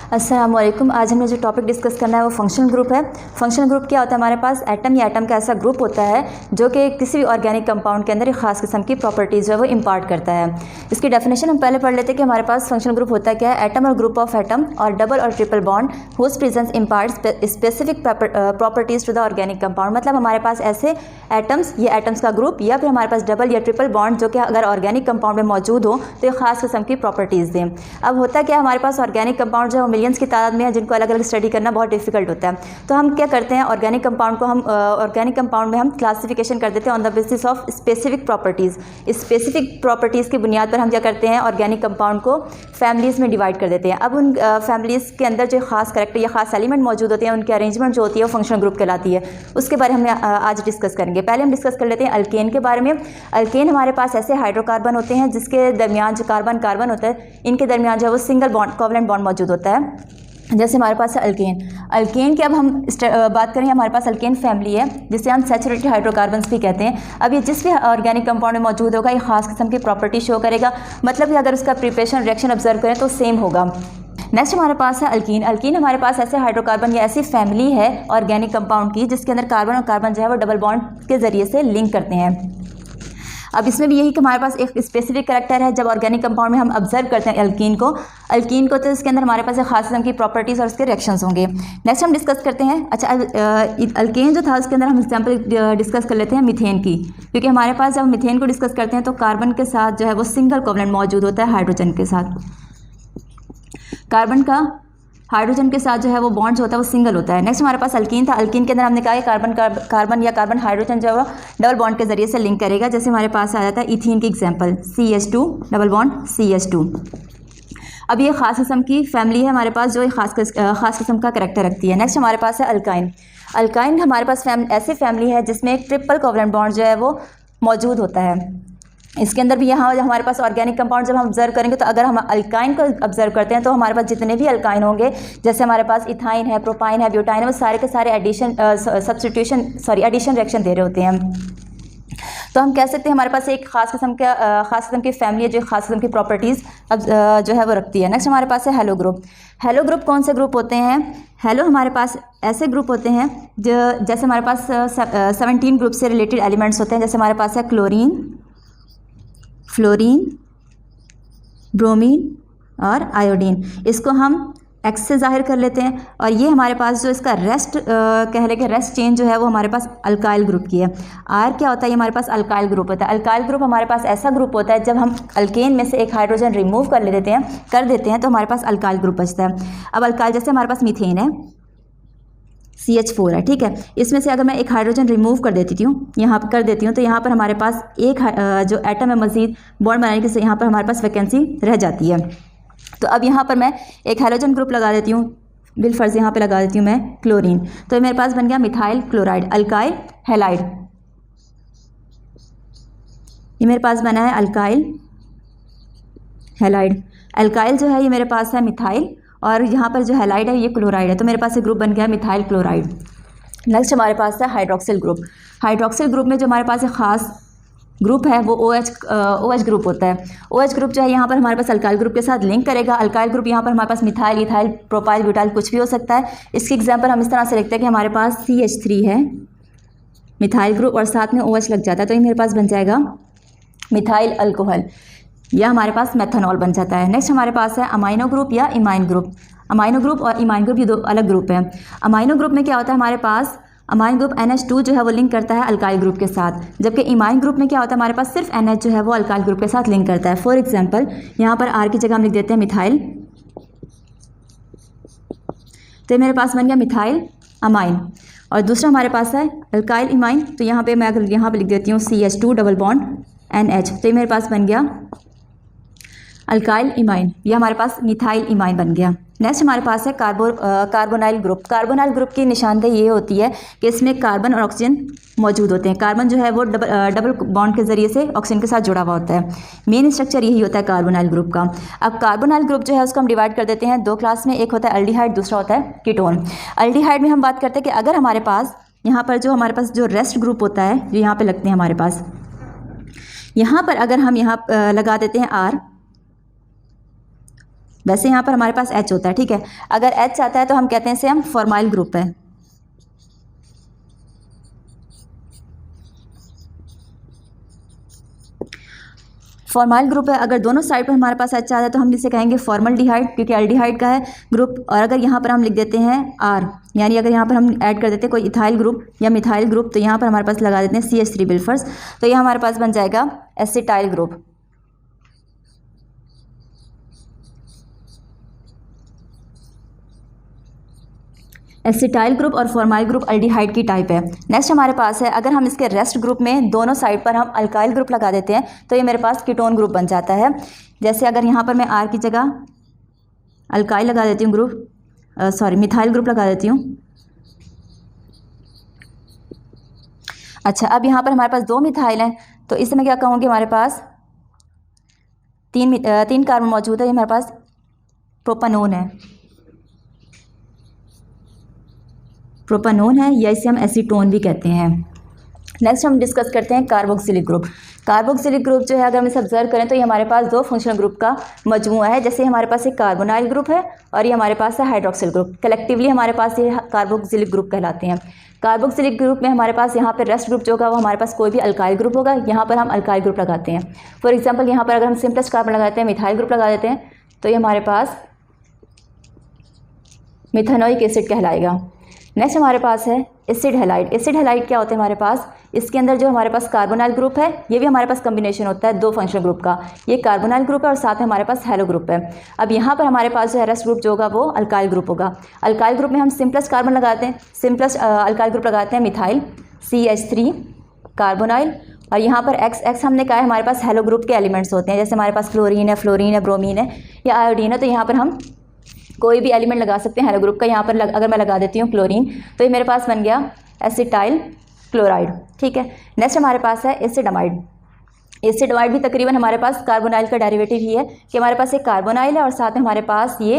अस्सलामुअलैकुम। आज हमने जो टॉपिक डिस्कस करना है वो फंक्शनल ग्रुप है। फंक्शनल ग्रुप क्या होता है? हमारे पास एटम या एटम का ऐसा ग्रुप होता है जो कि किसी भी ऑर्गेनिक कंपाउंड के अंदर एक खास किस्म की प्रॉपर्टीज़ जो है वो इम्पार्ट करता है। इसकी डेफिनेशन हम पहले पढ़ लेते हैं कि हमारे पास फंक्शनल ग्रुप होता है क्या है। एटम और ग्रुप ऑफ एटम और डबल और triple bond whose presence impart specific properties to the organic compound. मतलब हमारे पास ऐसे एटम्स या एटम्स का ग्रुप या फिर हमारे पास डबल या ट्रिपल बॉन्ड जो कि अगर ऑर्गेनिक कंपाउंड में मौजूद हो तो ये खास किस्म की प्रॉपर्टीज़ दें। अब होता क्या है, हमारे पास ऑर्गेनिक कंपाउंड जो है मिलियंस की तादाद में है, जिनको अलग अलग स्टडी करना बहुत डिफिकल्ट होता है। तो हम क्या करते हैं, ऑर्गेनिक कंपाउंड को हम ऑर्गेनिक कंपाउंड में हम क्लासिफिकेशन कर देते हैं on the basis of specific properties. Specific properties की बुनियाद पर हम क्या करते हैं, ऑर्गेनिक कंपाउंड को फैमिलीज़ में डिवाइड कर देते हैं। अब उन फैमिलीज़ के अंदर जो खास करैक्टर या खास एलिमेंट मौजूद होते हैं, उनकी अरेंजमेंट जो होती है वो फंक्शनल ग्रुप कहलाती है। उसके बारे में हम आज डिस्कस करेंगे। पहले हम डिस्कस कर लेते हैं अल्केन के बारे में। अल्केन हमारे पास ऐसे हाइड्रोकार्बन होते हैं जिसके दरमियान जो कार्बन कार्बन होता है, इनके दरमियान जो है वो सिंगल बॉन्ड कोवलेंट बॉन्ड मौजूद होता है। जैसे हमारे पास है अल्केन। अल्केन की अब हम बात करें, हमारे पास अल्केन फैमिली है जिसे हम सैचुरेटेड हाइड्रोकार्बन्स भी कहते हैं। अब ये जिस भी ऑर्गेनिक कंपाउंड में मौजूद होगा ये खास किस्म की प्रॉपर्टी शो करेगा। मतलब कि अगर उसका प्रिपरेशन रिएक्शन ऑब्जर्व करें तो सेम होगा। नेक्स्ट हमारे पास है अल्कीन। अल्कीन हमारे पास ऐसे हाइड्रोकार्बन या ऐसी फैमिली है ऑर्गेनिक कंपाउंड की जिसके अंदर कार्बन और कार्बन जो है वो डबल बॉन्ड के ज़रिए से लिंक करते हैं। अब इसमें भी यही कि हमारे पास एक स्पेसिफिक करैक्टर है। जब ऑर्गेनिक कंपाउंड में हम ऑब्जर्व करते हैं अल्कीन को तो इसके अंदर हमारे पास एक खास किस्म की प्रॉपर्टीज़ और उसके रिएक्शंस होंगे। नेक्स्ट हम डिस्कस करते हैं, अच्छा अल्केन जो था उसके अंदर हम एग्जांपल डिस्कस कर लेते हैं मीथेन की, क्योंकि हमारे पास जब मीथेन को डिस्कस करते हैं तो कार्बन के साथ जो है वो सिंगल कोवलेंट मौजूद होता है हाइड्रोजन के साथ। कार्बन का हाइड्रोजन के साथ जो है वो बॉन्ड जो होता है वो सिंगल होता है। नेक्स्ट हमारे पास अल्कीन था। अल्कीन के अंदर हमने कहा कि कार्बन या कार्बन हाइड्रोजन जो है वो डबल बॉन्ड के जरिए से लिंक करेगा। जैसे हमारे पास आ जाता है इथीन की example, CH2 double bond CH2। अब ये खास किस्म की फैमिली है हमारे पास जो एक खास किस्म का करैक्टर रखती है। नेक्स्ट हमारे पास है अल्काइन। अल्काइन हमारे पास ऐसी फैमिली है जिसमें एक ट्रिपल कोवलेंट बॉन्ड जो है वो मौजूद होता है। इसके अंदर भी यहाँ हमारे पास ऑर्गेनिक कंपाउंड जब हम ऑब्जर्व करेंगे तो अगर हम अल्काइन को ऑब्जर्व करते हैं तो हमारे पास जितने भी अल्काइन होंगे, जैसे हमारे पास इथाइन है, प्रोपाइन है, ब्यूटाइन है, वो सारे के सारे एडिशन रिएक्शन दे रहे होते हैं। तो हम कह सकते हैं हमारे पास एक खास किस्म की फैमिली है जो खास किस्म की प्रॉपर्टीज़ अब जो है वो रखती है। नेक्स्ट हमारे पास है हेलो ग्रुप। हेलो ग्रुप कौन से ग्रुप होते हैं? हेलो हमारे पास ऐसे ग्रुप होते हैं जो जैसे हमारे पास 17 ग्रुप से रिलेटेड एलिमेंट्स होते हैं। जैसे हमारे पास है क्लोरीन, फ्लोरीन, ब्रोमीन और आयोडीन। इसको हम X से जाहिर कर लेते हैं और ये हमारे पास जो इसका रेस्ट कह लें कि रेस्ट चेन जो है वो हमारे पास अल्काइल ग्रुप की है। R क्या होता है? ये हमारे पास अल्काइल ग्रुप होता है। अल्काइल ग्रुप हमारे पास ऐसा ग्रुप होता है जब हम अल्केन में से एक हाइड्रोजन रिमूव कर देते हैं तो हमारे पास अल्काइल ग्रुप बचता है। अब अल्काइल जैसे हमारे पास मीथेन है, CH4 है, ठीक है। इसमें से अगर मैं एक हाइड्रोजन रिमूव कर देती हूँ, यहाँ पर कर देती हूँ, तो यहाँ पर हमारे पास एक जो एटम है मज़ीद बॉन्ड बनाने के से यहाँ पर हमारे पास वैकेंसी रह जाती है। तो अब यहाँ पर मैं एक हाइड्रोजन ग्रुप लगा देती हूँ, बिलफर्ज यहाँ पे लगा देती हूँ मैं क्लोरीन, तो मेरे पास बन गया मिथाइल क्लोराइड, अल्काइल हैलाइड। ये मेरे पास बना है अल्काइल हैलाइड। अल्काइल जो है ये मेरे पास है मिथाइल और यहाँ पर जो हैलाइड है ये क्लोराइड है, तो मेरे पास एक ग्रुप बन गया मिथाइल क्लोराइड। नेक्स्ट हमारे पास है हाइड्रोक्सिल ग्रुप। हाइड्रोक्सिल ग्रुप में जो हमारे पास एक खास ग्रुप है वो OH ग्रुप होता है। OH ग्रुप जो है यहाँ पर हमारे पास अल्काइल ग्रुप के साथ लिंक करेगा। अल्काइल ग्रुप यहाँ पर हमारे पास मिथाइल, इथाइल, प्रोपाइल, ब्यूटाइल कुछ भी हो सकता है। इसकी एग्जांपल हम इस तरह से लिखते हैं कि हमारे पास CH3 है, मिथाइल ग्रुप और साथ में OH लग जाता है, तो ये मेरे पास बन जाएगा मिथाइल अल्कोहल, या हमारे पास मेथनॉल बन जाता है। नेक्स्ट हमारे पास है अमाइनो ग्रुप या इमाइन ग्रुप। अमाइनो ग्रुप और इमाइन ग्रुप ये दो अलग ग्रुप हैं। अमाइनो ग्रुप में क्या होता है, हमारे पास अमाइन ग्रुप NH2 जो है वो लिंक करता है अल्काइल ग्रुप के साथ, जबकि इमाइन ग्रुप में क्या होता है, हमारे पास सिर्फ NH जो है वो अल्काइल ग्रुप के साथ लिंक करता है। फॉर एग्जांपल यहाँ पर R की जगह हम लिख देते हैं मिथाइल, तो मेरे पास बन गया मिथाइल अमाइन। और दूसरा हमारे पास है अल्काइल इमाइन, तो यहाँ पे मैं अगर यहाँ पे लिख देती हूँ CH2 डबल बॉन्ड NH, तो ये मेरे पास बन गया अल्काइल इमाइन, ये हमारे पास मिथाइल इमाइन बन गया। नेक्स्ट हमारे पास है कार्बोनाइल ग्रुप। कार्बोनाइल ग्रुप की निशानदेही ये होती है कि इसमें कार्बन और ऑक्सीजन मौजूद होते हैं। कार्बन जो है वो डबल बॉन्ड के ज़रिए से ऑक्सीजन के साथ जुड़ा हुआ होता है। मेन स्ट्रक्चर यही होता है कार्बोनाइल ग्रुप का। अब कार्बोनाइल ग्रुप जो है उसको हम डिवाइड कर देते हैं दो क्लास में, एक होता है अल्डिहाइड, दूसरा होता है कीटोन। अल्डिहाइड में हम बात करते हैं कि अगर हमारे पास यहाँ पर जो रेस्ट ग्रुप होता है जो यहाँ पर लगते हैं हमारे पास, यहाँ पर अगर हम यहाँ लगा देते हैं R, वैसे यहाँ पर हमारे पास H होता है, ठीक है। अगर H आता है तो हम कहते हैं इसे हम फॉर्माइल ग्रुप है। फॉर्माइल ग्रुप है। अगर दोनों साइड पर हमारे पास H आता है तो हम इसे कहेंगे फॉर्मल्डिहाइड, क्योंकि एल्डिहाइड का है ग्रुप। और अगर यहाँ पर हम लिख देते हैं R, यानी अगर यहाँ पर हम ऐड कर देते हैं कोई इथाइल ग्रुप या मिथाइल ग्रुप, तो यहाँ पर हमारे पास लगा देते हैं CH3 बिल्फर्स, तो ये हमारे पास बन जाएगा एसिटाइल ग्रुप। एसिटाइल ग्रुप और फॉर्माइल ग्रुप अल्डिहाइड की टाइप है। नेक्स्ट हमारे पास है, अगर हम इसके रेस्ट ग्रुप में दोनों साइड पर हम अल्काइल ग्रुप लगा देते हैं तो ये मेरे पास कीटोन ग्रुप बन जाता है। जैसे अगर यहाँ पर मैं R की जगह अल्काइल लगा देती हूँ मिथाइल ग्रुप लगा देती हूँ। अच्छा, अब यहाँ पर हमारे पास 2 मिथाइल हैं, तो इससे मैं क्या कहूँगी, हमारे पास तीन कार्बन मौजूद है। ये हमारे पास प्रोपानोन है या इसे हम एसीटोन भी कहते हैं। नेक्स्ट हम डिस्कस करते हैं कार्बोक्सिलिक ग्रुप। कार्बोक्सिलिक ग्रुप जो है, अगर हम इसे ऑब्जर्व करें तो ये हमारे पास 2 फंक्शनल ग्रुप का मजमूआ है। जैसे हमारे पास एक कार्बोनाइल ग्रुप है और ये हमारे पास है हाइड्रोक्सिल ग्रुप। कलेक्टिवली हमारे पास ये कार्बोक्सिलिक ग्रुप कहलाते हैं। कार्बोक्सिलिक ग्रुप में हमारे पास यहाँ पर रेस्ट ग्रुप जो होगा वो हमारे पास कोई भी अल्काइल ग्रुप होगा। यहाँ पर हम अल्काइल ग्रुप लगाते हैं। फॉर एग्जाम्पल यहाँ पर अगर हम सिंपलेस्ट कार्बन लगाते हैं, मिथाइल ग्रुप लगा देते हैं, तो ये हमारे पास मिथेनोइक एसिड कहलाएगा। नेक्स्ट हमारे पास है एसिड हैलाइड। एसिड हैलाइड क्या होता है हमारे पास, इसके अंदर जो हमारे पास कार्बोनाइल ग्रुप है, ये भी हमारे पास कॉम्बिनेशन होता है 2 फंक्शनल ग्रुप का। ये कार्बोनाइल ग्रुप है और साथ में हमारे पास हेलो ग्रुप है। अब यहाँ पर हमारे पास जो है रेस्ट ग्रुप जो होगा वो अल्काइल ग्रुप होगा। अल्काइल ग्रुप में हम सिंपलेस्ट कार्बन लगाते हैं, सिंपलेस्ट अल्काइल ग्रुप लगाते हैं मिथाइल CH3 कार्बोनाइल, और यहाँ पर XX हमने कहा है हमारे पास हेलो ग्रुप के एलिमेंट्स होते हैं। जैसे हमारे पास क्लोरीन है, फ्लोरीन है, ब्रोमीन है या आयोडीन है, तो यहाँ पर हम कोई भी एलिमेंट लगा सकते हैं हेलो ग्रुप का। यहाँ पर अगर मैं लगा देती हूँ क्लोरीन, तो ये मेरे पास बन गया एसिटाइल क्लोराइड, ठीक है। नेक्स्ट हमारे पास है एसिडमाइड। एसिडमाइड भी तकरीबन हमारे पास कार्बोनाइल का डेरिवेटिव ही है कि हमारे पास एक कार्बोनाइल है और साथ में हमारे पास ये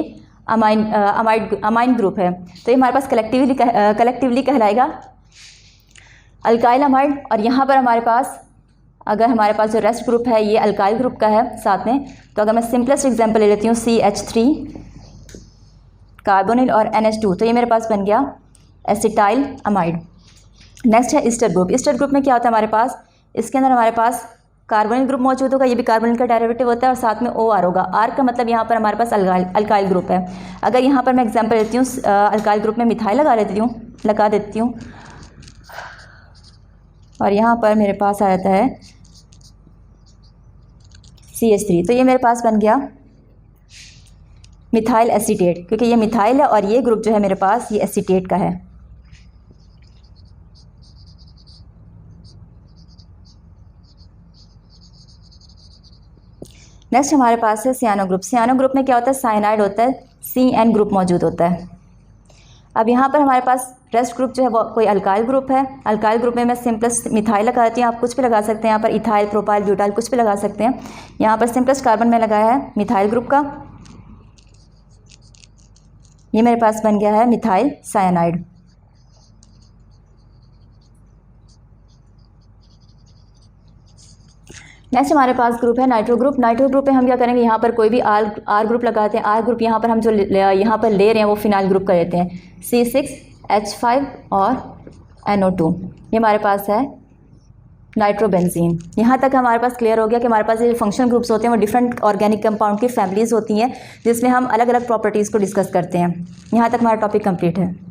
अमाइन ग्रुप है, तो ये हमारे पास कलेक्टिवली कहलाएगा अल्काइल अमाइड। और यहाँ पर हमारे पास अगर हमारे पास जो रेस्ट ग्रुप है ये अल्काइल ग्रुप का है साथ में, तो अगर मैं सिंपलेस्ट एग्जाम्पल ले लेती हूँ CH3 कार्बोनिल और NH2, तो ये मेरे पास बन गया एसिटाइल अमाइड। नेक्स्ट है ईस्टर ग्रुप। ईस्टर ग्रुप में क्या होता है हमारे पास, इसके अंदर हमारे पास कार्बोनिल ग्रुप मौजूद होगा, ये भी कार्बोनिल का डेरिवेटिव होता है और साथ में OR होगा। R का मतलब यहाँ पर हमारे पास अल्काइल ग्रुप है। अगर यहाँ पर मैं एग्जाम्पल लेती हूँ अल्काइल ग्रुप में मिथाइल लगा देती हूँ और यहाँ पर मेरे पास आ जाता है CH3, तो ये मेरे पास बन गया मिथाइल एसीटेट, क्योंकि ये मिथाइल है और ये ग्रुप जो है मेरे पास ये एसीटेट का है। नेक्स्ट हमारे पास है सियानो ग्रुप। सियानो ग्रुप में क्या होता है, साइनाइड होता है, CN ग्रुप मौजूद होता है। अब यहाँ पर हमारे पास रेस्ट ग्रुप जो है वो कोई अल्काइल ग्रुप है। अल्काइल ग्रुप में मैं सिंपलेस्ट मिथाइल लगाती हूँ, आप कुछ भी लगा सकते हैं। यहाँ पर इथाइल, प्रोपाइल, ब्यूटाइल कुछ भी लगा सकते हैं। यहाँ पर सिंपलेस्ट कार्बन में लगाया है मिथाइल ग्रुप का, ये मेरे पास बन गया है मिथाइल साइनाइड। नेक्स्ट हमारे पास ग्रुप है नाइट्रो ग्रुप। नाइट्रो ग्रुप में हम क्या करेंगे, यहाँ पर कोई भी आर ग्रुप लगाते हैं। आर ग्रुप यहाँ पर हम जो यहाँ पर ले रहे हैं वो फिनाइल ग्रुप का लेते हैं, C6H5 और NO2, ये हमारे पास है नाइट्रोबेंजीन। यहाँ तक हमारे पास क्लियर हो गया कि हमारे पास ये फंक्शनल ग्रुप्स होते हैं वो डिफरेंट ऑर्गेनिक कंपाउंड की फैमिलीज़ होती हैं जिसमें हम अलग अलग प्रॉपर्टीज़ को डिस्कस करते हैं। यहाँ तक हमारा टॉपिक कंप्लीट है।